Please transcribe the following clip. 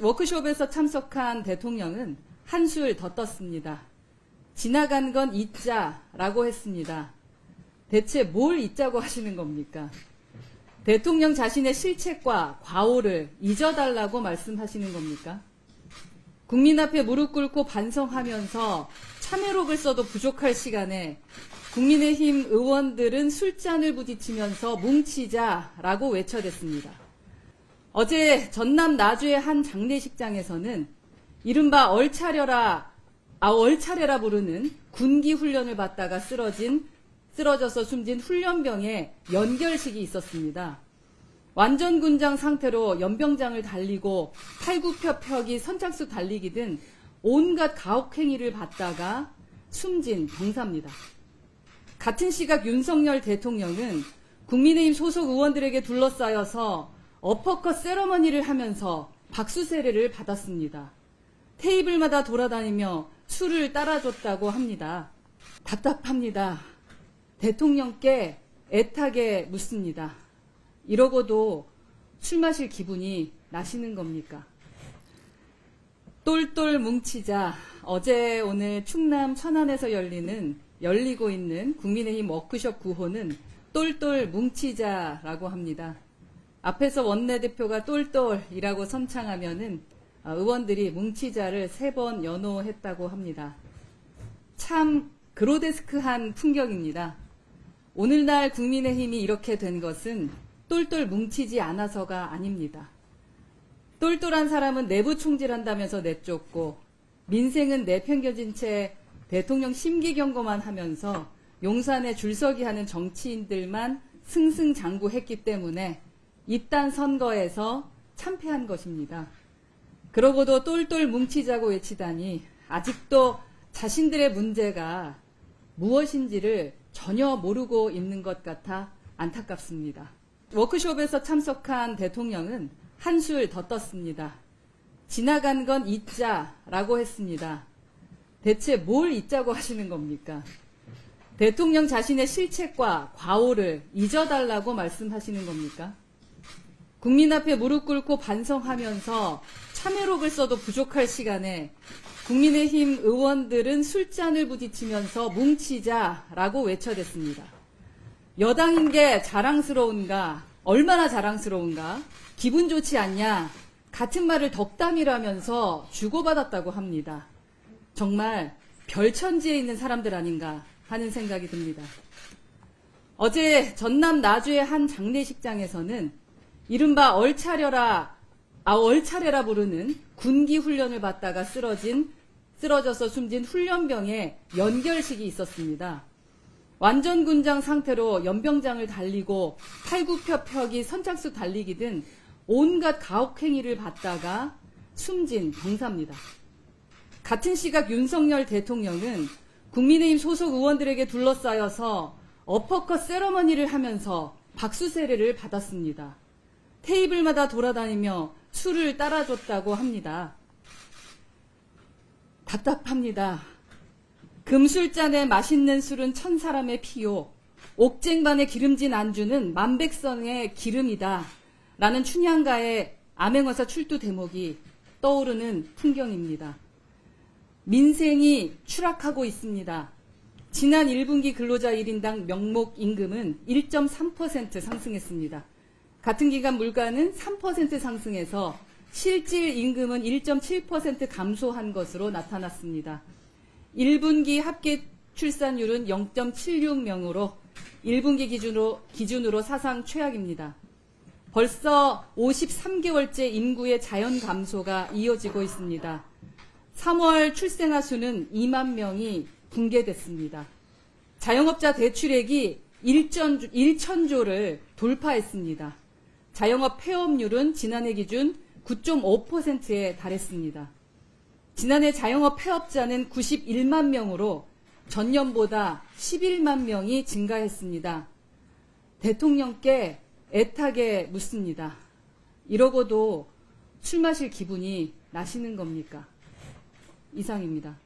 워크숍에서 참석한 대통령은 한술 더 떴습니다. 지나간 건 잊자라고 했습니다. 대체 뭘 잊자고 하시는 겁니까? 대통령 자신의 실책과 과오를 잊어달라고 말씀하시는 겁니까? 국민 앞에 무릎 꿇고 반성하면서 참회록을 써도 부족할 시간에 국민의힘 의원들은 술잔을 부딪히면서 뭉치자라고 외쳐댔습니다. 어제 전남 나주의 한 장례식장에서는 이른바 얼차려라 부르는 군기 훈련을 받다가 쓰러져서 숨진 훈련병의 연결식이 있었습니다. 완전 군장 상태로 연병장을 달리고 팔굽혀펴기, 선착순 달리기 등 온갖 가혹행위를 받다가 숨진 병사입니다. 같은 시각 윤석열 대통령은 국민의힘 소속 의원들에게 둘러싸여서 어퍼컷 세러머니를 하면서 박수 세례를 받았습니다. 테이블마다 돌아다니며 술을 따라줬다고 합니다. 답답합니다. 대통령께 애타게 묻습니다. 이러고도 술 마실 기분이 나시는 겁니까? 똘똘 뭉치자. 어제 오늘 충남 천안에서 열리고 있는 국민의힘 워크숍 9호는 똘똘 뭉치자라고 합니다. 앞에서 원내대표가 똘똘이라고 선창하면은 의원들이 뭉치자를 3번 연호했다고 합니다. 참 그로데스크한 풍경입니다. 오늘날 국민의힘이 이렇게 된 것은 똘똘 뭉치지 않아서가 아닙니다. 똘똘한 사람은 내부 총질한다면서 내쫓고 민생은 내팽겨진 채 대통령 심기경고만 하면서 용산에 줄서기 하는 정치인들만 승승장구했기 때문에 이딴 선거에서 참패한 것입니다. 그러고도 똘똘 뭉치자고 외치다니 아직도 자신들의 문제가 무엇인지를 전혀 모르고 있는 것 같아 안타깝습니다. 워크숍에서 참석한 대통령은 한술 더 떴습니다. 지나간 건 잊자라고 했습니다. 대체 뭘 잊자고 하시는 겁니까? 대통령 자신의 실책과 과오를 잊어달라고 말씀하시는 겁니까? 국민 앞에 무릎 꿇고 반성하면서 참회록을 써도 부족할 시간에 국민의힘 의원들은 술잔을 부딪히면서 뭉치자라고 외쳐댔습니다. 여당인 게 자랑스러운가? 얼마나 자랑스러운가? 기분 좋지 않냐? 같은 말을 덕담이라면서 주고받았다고 합니다. 정말 별천지에 있는 사람들 아닌가 하는 생각이 듭니다. 어제 전남 나주의 한 장례식장에서는 이른바 얼차려라 부르는 군기 훈련을 받다가 쓰러져서 숨진 훈련병의 연결식이 있었습니다. 완전 군장 상태로 연병장을 달리고 팔굽혀펴기, 선착순 달리기 등 온갖 가혹행위를 받다가 숨진 병사입니다. 같은 시각 윤석열 대통령은 국민의힘 소속 의원들에게 둘러싸여서 어퍼컷 세러머니를 하면서 박수 세례를 받았습니다. 테이블마다 돌아다니며 술을 따라줬다고 합니다. 답답합니다. 금술잔에 맛있는 술은 천사람의 피요. 옥쟁반에 기름진 안주는 만백성의 기름이다. 라는 춘향가의 암행어사 출두 대목이 떠오르는 풍경입니다. 민생이 추락하고 있습니다. 지난 1분기 근로자 1인당 명목 임금은 1.3% 상승했습니다. 같은 기간 물가는 3% 상승해서 실질 임금은 1.7% 감소한 것으로 나타났습니다. 1분기 합계 출산율은 0.76명으로 1분기 기준으로 사상 최악입니다. 벌써 53개월째 인구의 자연 감소가 이어지고 있습니다. 3월 출생아 수는 2만 명이 붕괴됐습니다. 자영업자 대출액이 1천조를 돌파했습니다. 자영업 폐업률은 지난해 기준 9.5%에 달했습니다. 지난해 자영업 폐업자는 91만 명으로 전년보다 11만 명이 증가했습니다. 대통령께 애타게 묻습니다. 이러고도 술 마실 기분이 나시는 겁니까? 이상입니다.